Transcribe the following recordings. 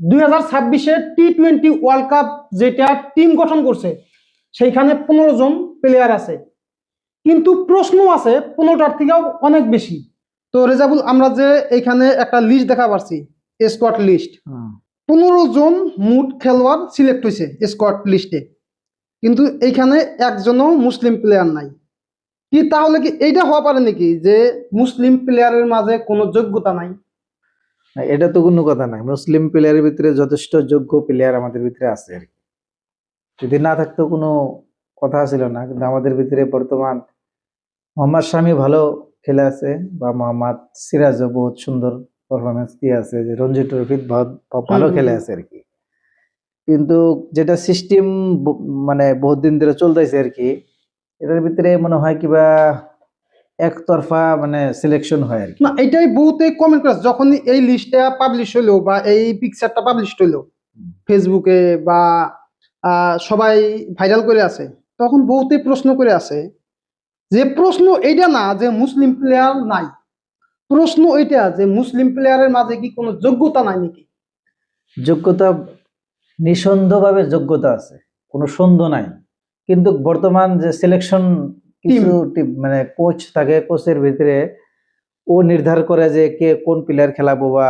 2026-এ T20 world cup যেটা team গঠন করছে সেইখানে 15 জন প্লেয়ার আছে, কিন্তু প্রশ্ন আছে 15টার থেকেও অনেক বেশি। তো রেজাবুল, আমরা যে এখানে একটা লিস্ট দেখা পাচ্ছি, স্কোয়াড লিস্ট, 15 জন মোট খেলোয়াড় সিলেক্ট হয়েছে স্কোয়াড লিস্টে, কিন্তু এইখানে একজনও মুসলিম প্লেয়ার নাই। কি তাহলে কি এইটা হওয়া পারে নাকি যে মুসলিম প্লেয়ারের মাঝে কোনো যোগ্যতা নাই? এটা তো কোনো কথা নাই, মুসলিম প্লেয়ারের ভিতরে যথেষ্ট যোগ্য প্লেয়ার আমাদের ভিতরে আছে আর কি। যদি না থাকতো কোনো কথা ছিল না, কিন্তু আমাদের ভিতরে বর্তমান মোহাম্মদ শামি ভালো খেলে আছে, বা মোহাম্মদ সিরাজও বহুত সুন্দর পারফরমেন্স দিয়ে আছে, যে রঞ্জি ট্রফিত ভালো খেলে আছে আর কি। কিন্তু যেটা সিস্টেম মানে বহুত দিন ধরে চলতেছে আর কি, এটার ভিতরে মনে হয় কিবা একতরফা মানে সিলেকশন হয় আর কি। না, এটাই বহুতেই কমেন্ট করে যখন এই লিস্টটা পাবলিশ হইলো বা এই পিকচারটা পাবলিশ হইলো ফেসবুকে বা সবাই ভাইরাল করে আছে, তখন বহুতেই প্রশ্ন করে আছে যে প্রশ্ন এইটা না যে মুসলিম প্লেয়ার নাই, প্রশ্ন এটা যে মুসলিম প্লেয়ারের মাঝে কি কোনো যোগ্যতা নাই নাকি? যোগ্যতা নিঃসন্দেহভাবে যোগ্যতা আছে, কোনো সন্দেহ নাই, কিন্তু বর্তমান যে সিলেকশন কিছু মানে কোচ থাকে, কোচের ভিতরে ও নির্ধার করে যে কে কোন প্লেয়ার খেলাবো বা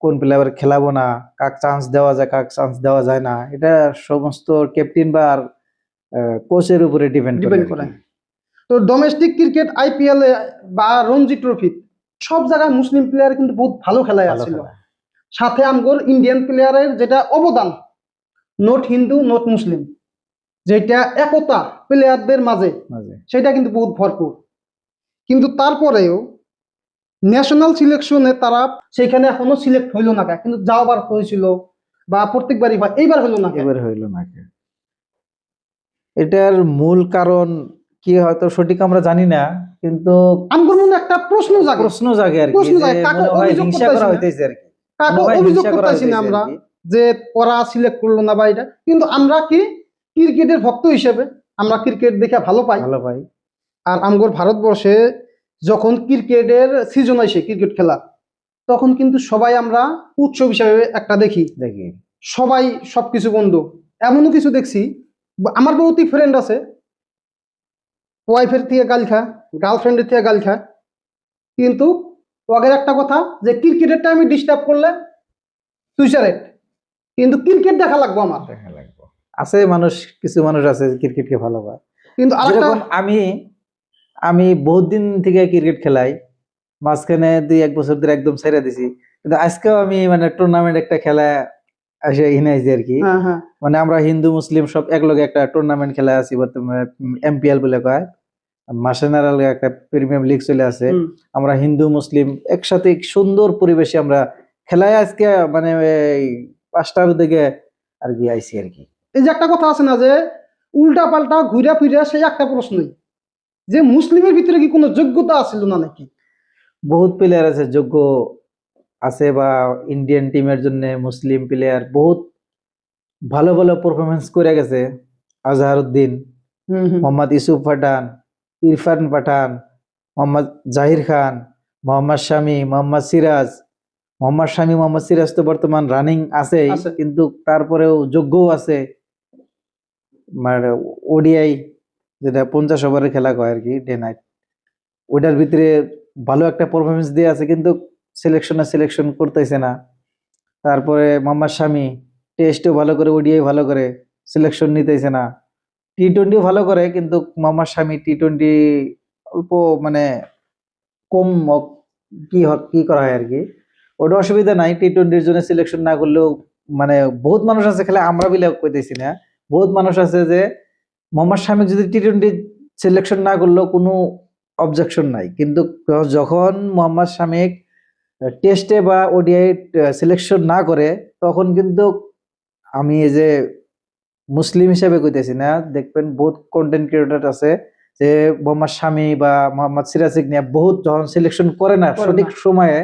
কোন প্লেয়ার খেলাবো না, কাক চান্স দেওয়া যায় কাক চান্স দেওয়া যায় না, এটা সমস্ত ক্যাপ্টেন বা কোচের উপরে ডিপেন্ড করে। তো ডোমেস্টিক ক্রিকেট আইপিএল বা রঞ্জি ট্রফি সব জায়গায় মুসলিম প্লেয়ার কিন্তু বহুত ভালো খেলায় আছিল, সাথে আমগোর ইন্ডিয়ান প্লেয়ারের যেটা অবদান, নট হিন্দু নট মুসলিম, যেটা একতা প্লেয়ারদের মাঝে, সেটা কিন্তু বহুত ভরপুর। কিন্তু তারপরেও ন্যাশনাল সিলেকশনে তারা সেখানে এখনো সিলেক্ট হইল না, কিন্তু যাওয়াবার হয়েছিল বা প্রত্যেকবারই হয়, এইবার হইল না। এটার মূল কারণ কি হয়তো সঠিক আমরা জানি না, কিন্তু আমার মনে একটা প্রশ্ন জাগে আর কি, হিংসা করা হইতেছে আর কি, অভিযোগ করতেছি না আমরা যে ওরা সিলেক্ট করলো না বা এটা, কিন্তু আমরা কি ক্রিকেটের ভক্ত হিসেবে আমরা ক্রিকেট দেখে ভালো পাই। আর আমগোর ভারতবর্ষে যখন ক্রিকেটের সিজন আসে ক্রিকেট খেলা, তখন কিন্তু সবাই আমরা উৎসব হিসাবে একটা দেখি, সবাই সবকিছু বন্ধ। এমনও কিছু দেখছি, আমার বহুত ফ্রেন্ড আছে ওয়াইফের থেকে গাল খায়, গার্লফ্রেন্ডের থেকে গাল খায়, কিন্তু ওদের একটা কথা যে ক্রিকেটের টাইমে ডিস্টার্ব করলে সুইসাইড, কিন্তু ক্রিকেট দেখা লাগবো আমার। আছে মানুষ, কিছু মানুষ আছে ক্রিকেটকে ভালোবাসে, কিন্তু আমি বহুত দিন থেকে ক্রিকেট খেলাই, মাঝখানে 2-1 বছর ধরে একদম ছেড়ে দিছি, কিন্তু আজকেও আমি মানে টুর্নামেন্ট একটা খেলা আসে ইনাইছি আর কি। মানে আমরা হিন্দু মুসলিম সব একলগে একটা টুর্নামেন্ট খেলা আছি বর্তমানে, এমপিএল বলে কয়, ন্যাশনাল একটা প্রিমিয়াম লিগ চলে আছে, আমরা হিন্দু মুসলিম একসাথে সুন্দর পরিবেশে আমরা খেলায় আজকে মানে 5টার দিকে আর কি আইছি আর কি। এই যে একটা কথা আছে না যে উল্টা পাল্টা ঘুরে ফিরে সেই একটা প্রশ্নই যে মুসলিমের ভিতরে কি কোনো যোগ্যতা আছিল না নাকি? বহুত প্লেয়ার আছে যোগ্য আছে, বা ইন্ডিয়ান টিমের জন্য মুসলিম প্লেয়ার বহুত ভালো ভালো পারফরমেন্স করে গেছে, আজহারউদ্দিন, মোহাম্মদ ইউসুফ পাঠান, ইরফান পাঠান, মোহাম্মদ জাহির খান, মোহাম্মদ শামি, মোহাম্মদ সিরাজ। মোহাম্মদ শামি মোহাম্মদ সিরাজ তো বর্তমান রানিং আছে, কিন্তু তারপরেও যোগ্যও আছে, মানে ওডিআই যেটা 50 ওভারের খেলা কয় আর কি, ডে নাইট, ওইটার ভিতরে ভালো একটা পারফরমেন্স দিয়ে আছে, কিন্তু সিলেকশন করতেছে না। তারপরে মোহাম্মদ শামি টেস্টও ভালো করে, ওডিআই ভালো করে, সিলেকশন নিতেছে না। টি20 ভালো করে, কিন্তু মোহাম্মদ শামি টি20 অল্প মানে কম কি করা হয় আর কি, ওটা অসুবিধা নাই। টি20 জন্য সিলেকশন না করলেও মানে বহুত মানুষ আছে খেলে, আমরা বিলে কইতেছি না, বহুত মানুষ আছে যে মোহাম্মদ শামি যদি টি20 সিলেকশন না করলেও কোনো অবজেকশন নাই, কিন্তু যখন মোহাম্মদ শামিক টেস্টে বা ওডিআই সিলেকশন না করে, তখন কিন্তু আমি এই যে মুসলিম হিসেবে কইতেছি না, দেখবেন বহুত কন্টেন্ট ক্রিয়েটর আছে যে মোহাম্মদ শামি বা মোহাম্মদ সিরাজিক নিয়ে বহুত যখন সিলেকশন করে না সঠিক সময়ে,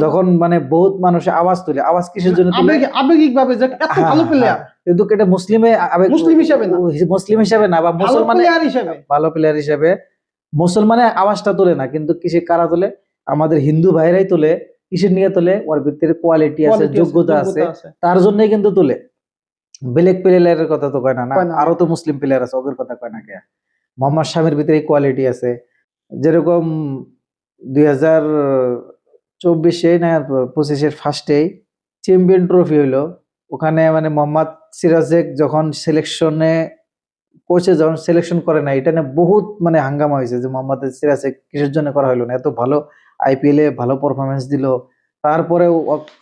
যখন মানে বহুত মানুষ আওয়াজ তুলে, আওয়াজ কিসের জন্য তুলে? আবেগিক ভাবে যে এত ভালো প্লেয়ার, কিন্তু এটা মুসলিম হিসেবে না, বা ভালো প্লেয়ার হিসেবে মুসলমানে আওয়াজটা তোলে না, কিন্তু কিসে কারা তোলে? আমাদের হিন্দু ভাইরাই তোলে কিসের নিয়ে তোলে, ওর ভিতরে কোয়ালিটি আছে, Quality যোগ্যতা আছে, আছে। তার জন্যই কিন্তু তোলে। ব্ল্যাক প্লেয়ারের কথা তো কয় না, না কয় না। আরো তো মুসলিম প্লেয়ার আছে, ওদের কথা কয় না কে? মোহাম্মদ শামির ভিতরে কোয়ালিটি আছে। যেরকম 2024 না 25 ফার্স্টেই চ্যাম্পিয়ন ট্রফি হইলো, ওখানে মানে মোহাম্মদ সিরাজেক যখন সিলেকশনে, কোচে যখন সিলেকশন করে না, এটা নিয়ে বহুত মানে হাঙ্গামা হয়েছে যে মোহাম্মদ সিরাজেক কিসের জন্য করা হইলো না, এত ভালো আইপিএল এ ভালো পারফরমেন্স দিল, তারপরে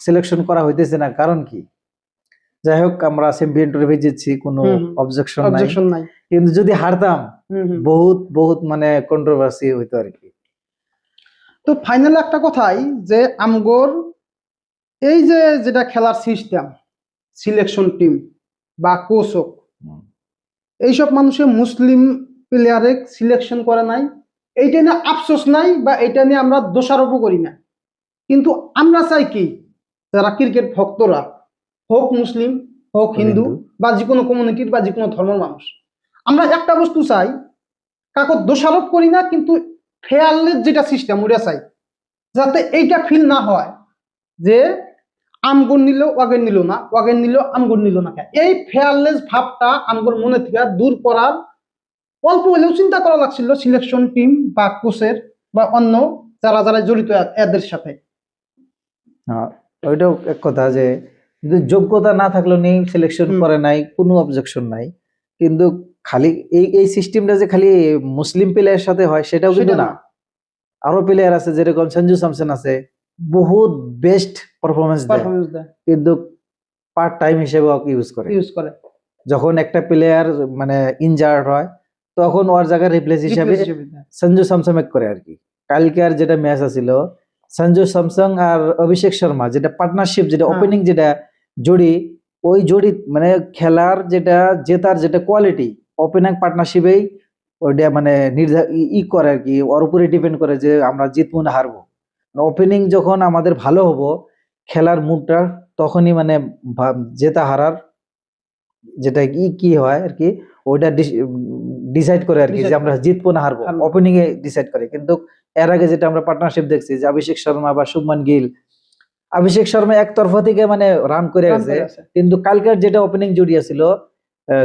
সিলেকশন করা হইতেছে না, কারণ কি? যাই হোক, আমরা চ্যাম্পিয়ন ট্রফি জিতছি, কোনো অবজেকশন নাই, অবজেকশন নাই। কিন্তু যদি হারতাম বহুত বহুত মানে কন্ট্রোভার্সি হইতো আর কি। তো ফাইনালে একটা কথাই যে আমগোর এই যে যেটা খেলার সিস্টেম, সিলেকশন টিম বা কোচ হোক, এইসব মানুষে মুসলিম প্লেয়ারে সিলেকশন করে নাই, এইটা নিয়ে আফসোস নাই বা এটা নিয়ে আমরা দোষারোপও করি না। কিন্তু আমরা চাই কি, যারা ক্রিকেট ভক্তরা, হোক মুসলিম হোক হিন্দু বা যে কোনো কমিউনিটির বা যে কোনো ধর্মের মানুষ, আমরা একটা বস্তু চাই, কাকো দোষারোপ করি না, কিন্তু ফেয়ারলেস যেটা সিস্টেম ওটা চাই, যাতে এইটা ফিল না হয় যে আমগুন নিল ওয়াগেন নিল না, ওয়াগেন নিল আমগুন নিল না। এই ফেয়ারলেস ভাবটা আমগুর মনে থেকে দূর করার অল্প হলেও চিন্তা করা লাগছিল সিলেকশন টিম বা কোচের বা অন্য যারা যারা জড়িত এদের সাথে। ওইটাও এক কথা, যে কিন্তু যোগ্যতা না থাকলেও নেই, সিলেকশন করে নাই, কোনো অবজেকশন নাই, কিন্তু খালি এই সিস্টেমটা যে খালি মুসলিম প্লেয়ারের সাথে হয় সেটাও কিন্তু না। আরো প্লেয়ার আছে, যেরকম সঞ্জু স্যামসন আছে, বহুত বেস্ট পারফরমেন্স দেয়, কিন্তু পার্ট টাইম হিসেবে ইউজ করে। যখন একটা প্লেয়ার মানে ইনজার্ড হয়, তখন ওর জায়গায় রিপ্লেস হিসেবে সঞ্জু স্যামসন করে আর কি। কালকের যেটা ম্যাচ আছিল, সঞ্জু স্যামসন আর অভিষেক শর্মা, যেটা পার্টনারশিপ, যেটা ওপেনিং, যেটা জুড়ি, ওই জুড়ি মানে খেলার যেটা জেতার যেটা কোয়ালিটি, ওপেনিং পার্টনারশিপেই ওইটা মানে করে আর কি, ওর উপরে ডিপেন্ড করে যে আমরা জিতবো না হারবো। ওপেনিং যখন আমাদের ভালো হবো, খেলার মুডটা তখনই মানে জেতা হারার যেটা কি হয় আর কি, ওইটা ডিসাইড করে আর কি, যে আমরা জিতবো না হারবো, ওপেনিং এ ডিসাইড করে। কিন্তু এর আগে যেটা আমরা পার্টনারশিপ দেখছি, যে অভিষেক শর্মা বা শুভমান গিল, অভিষেক শর্মা একতরফা থেকে মানে রান করে গেছে, কিন্তু কালকের যেটা ওপেনিং জুড়ি ছিল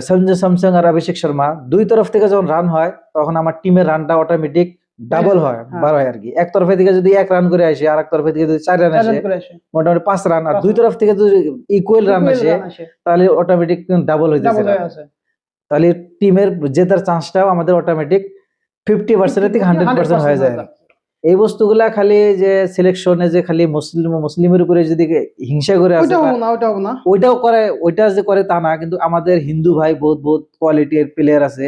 সঞ্জু স্যামসন আর অভিষেক শর্মা, দুই তরফ থেকে যখন রান হয়, তখন আমার টিমের রানটা অটোমেটিক ডাবল হয়, বার হয় আর কি। এক তরফে থেকে যদি 1 রান করে আসে, আর এক তরফে থেকে যদি 4 রান আসে, মোটামুটি 5 রান, আর দুই তরফ থেকে যদি ইকুয়াল রান আসে, তাহলে অটোমেটিক ডাবল হয়ে যাচ্ছে। তাহলে টিমের জেতার চান্সটাও আমাদের অটোমেটিক 50% থেকে 100% হয়ে যায়। এই বস্তুগুলা খালি যে সিলেকশনে যে খালি মুসলিমের উপরে যদি হিংসা করে আছে, ওইটাও করে, ওইটা যে করে তা না, কিন্তু আমাদের হিন্দু ভাই বহুত বহুত কোয়ালিটির প্লেয়ার আছে,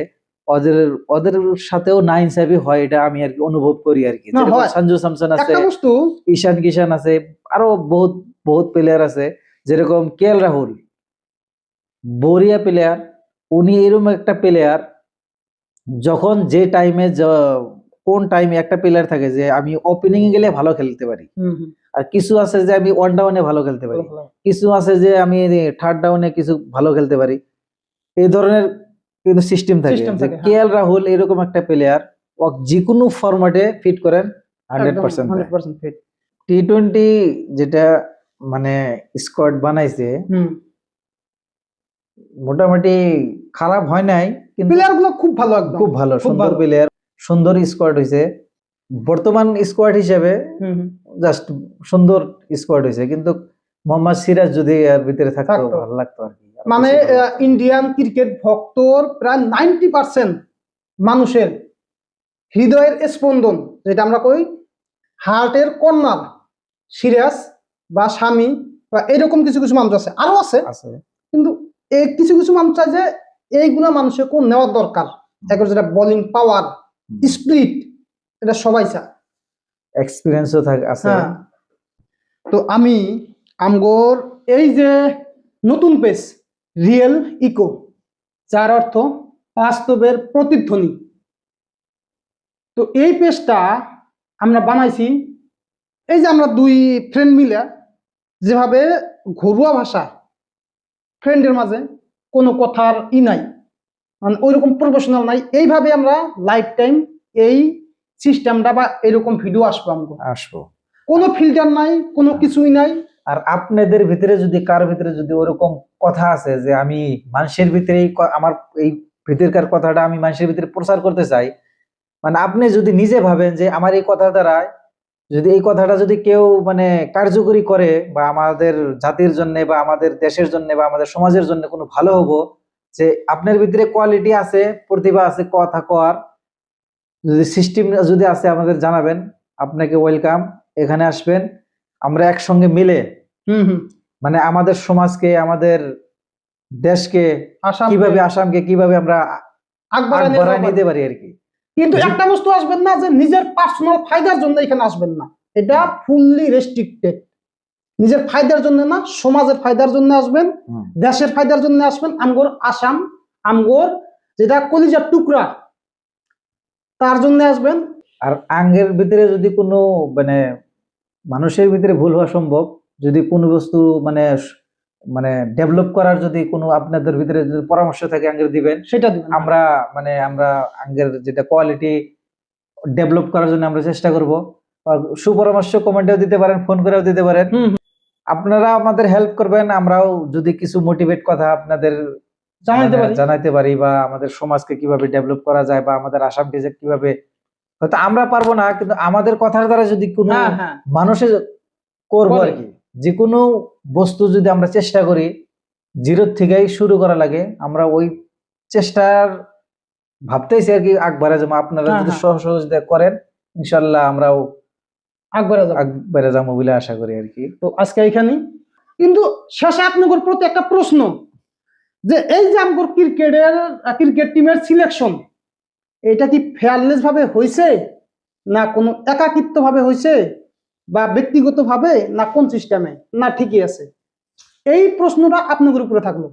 ওদের সাথেও না ইনসাফি হয়, এটা আমি আর কি অনুভব করি আর কি। সঞ্জু স্যামসন আছে, ঈশান কিষান আছে, আরো বহুত বহুত প্লেয়ার আছে, যেরকম কেএল রাহুল, বড়িয়া প্লেয়ার। উনি এরকম একটা প্লেয়ার, যখন যে টাইমে কোন টাইমে একটা প্লেয়ার থাকে যে আমি ওপেনিং এ গেলে ভালো খেলতে পারি, আর কিছু আছে যে আমি ওয়ান ডাউনে ভালো খেলতে পারি, কিছু আছে যে আমি থার্ড ডাউনে কিছু ভালো খেলতে পারি, এই ধরনের কিন্তু সিস্টেম থাকে। কেএল রাহুল এরকম একটা প্লেয়ার, ও যে কোনো ফরম্যাটে ফিট করেন 100% ফিট। টি-20 যেটা মানে স্কোয়াড বানাইছে, মোটামুটি খারাপ হয় নাই, কিন্তু প্লেয়ার গুলো খুব ভালো, একদম খুব ভালো, সুন্দর প্লেয়ার, সুন্দর স্কোয়াড হয়েছে। বর্তমান স্কোয়াড হিসেবে জাস্ট সুন্দর স্কোয়াড হয়েছে, কিন্তু মোহাম্মদ সিরাজ যদি এর ভিতরে থাকতো ভালো লাগতো আর কি। মানে ইন্ডিয়ান ক্রিকেট ভক্তর প্রায় 90% মানুষের হৃদয়ের স্পন্দন, যেটা আমরা কই হার্টের কর্নার, সিরাজ বা স্বামী বা এরকম কিছু কিছু মানুষ আছে, আরো আছে, কিন্তু এই কিছু কিছু মানুষ চায় যে এইগুলা মানুষের কোন নেওয়ার দরকার, এখন যেটা বোলিং পাওয়ার, স্পিড, এটা সবাই চায়, এক্সপিরিয়েন্সও আছে। তো আমি আমগোর এই যে নতুন পেজ রিয়েল ইকো, যার অর্থ বাস্তবের প্রতিধ্বনি, তো এই পেজটা আমরা বানাইছি এই যে আমরা দুই ফ্রেন্ড মিলে, যেভাবে ঘরোয়া ভাষা, ফ্রেন্ডের মাঝে কোনো কথার নাই, মানে ওইরকম প্রফেশনাল নাই, এইভাবে আমরা লাইফ টাইম এই সিস্টেমটা বা এরকম ভিডিও আসবো। কোনো ফিল্টার নাই, কোনো কিছুই নাই। আর আপনাদের ভিতরে যদি কার ভিতরে যদি ওরকম কথা আছে যে আমি মানুষের ভিতরে আমার এই ভিতরকার কথাটা আমি মানুষের ভিতরে প্রচার করতে চাই, মানে আপনি যদি নিজে ভাবেন যে আমার এই কথা দ্বারা যদি এই কথাটা যদি কেউ মানে কার্যকরী করে বা আমাদের জাতির জন্য বা আমাদের দেশের জন্য বা আমাদের সমাজের জন্য কোনো ভালো হবো, যে আপনার ভিতরে কোয়ালিটি আছে, প্রতিভা আছে কথা কওয়ার, যদি সিস্টেম যদি আছে আমাদের জানাবেন, আপনাকে ওয়েলকাম, এখানে আসবেন, আমরা একসঙ্গে মিলে হুম। মানে আমাদের সমাজকে আমাদের দেশকে আসাম কিভাবে আসামকে কিভাবে আমরা আকবরায় নিয়ে বাড়ায় যাওয়া নিতে পারবে। পারি আর কি। কিন্তু জি। একটা বস্তু আসবেন না যে নিজের পার্সোনাল ফায়দার জন্য এখানে আসবেন না, এটা ফুললি রেস্ট্রিক্টেড। নিজের ফায়দার জন্য না, সমাজের ফায়দার জন্য আসবেন, হুম। দেশের ফায়দার জন্য আসবেন। আমগোর আসাম, আমগোর যেটা কলিজার টুকরা, তার জন্য আসবেন। আর আঙ্গের ভিতরে যদি কোনো মানে মানুষের ভিতরে ভুল হওয়া সম্ভব, যদি কোনো বস্তু মানে মানে ডেভেলপ করার যদি কোনো আপনাদের ভিতরে যদি পরামর্শ থাকে আঙ্গের দিবেন, সেটা দিবেন। আমরা মানে আমরা আঙ্গের যেটা কোয়ালিটি ডেভেলপ করার জন্য আমরা চেষ্টা করব। সুপরামর্শ কমেন্টেও দিতে পারেন, ফোন করেও দিতে পারেন। হুম। আপনারা আমাদের হেল্প করবেন, আমরাও যদি কিছু মোটিভেট কথা আপনাদের জানাইতে মানে পারি। জানাইতে পারি, বা আমাদের সমাজকে কিভাবে ডেভেলপ করা যায় বা আমাদের আসামকে যে কিভাবে, হয়তো আমরা পারবো না কিন্তু আমাদের কথার দ্বারা যদি কোনো হ্যাঁ। মানুষের করবো করে। আর কি। যে কোনো বস্তু যদি আমরা চেষ্টা করি, জিরো থেকেই শুরু করা লাগে, আমরা ওই চেষ্টার ভাবতেছি আর কি আকবারে যাবো। আপনারা যদি সহযোগিতা করেন ইনশাল্লাহ আমরাও আকবরে যাবো। আকবারে যাবো বলে আশা করি আর কি। তো আজকে এখানেই। কিন্তু শেষে আপনাদের প্রতি একটা প্রশ্ন, যে এই যে আমগোর ক্রিকেট টিমের সিলেকশন, এটা কি ফেয়ারলেস ভাবে হয়েছে, না কোনো একাকিত্ব ভাবে হয়েছে, বা ব্যক্তিগত ভাবে, না কোন সিস্টেমে, না ঠিকই আছে? এই প্রশ্নটা আপনাদের উপরে থাকলো।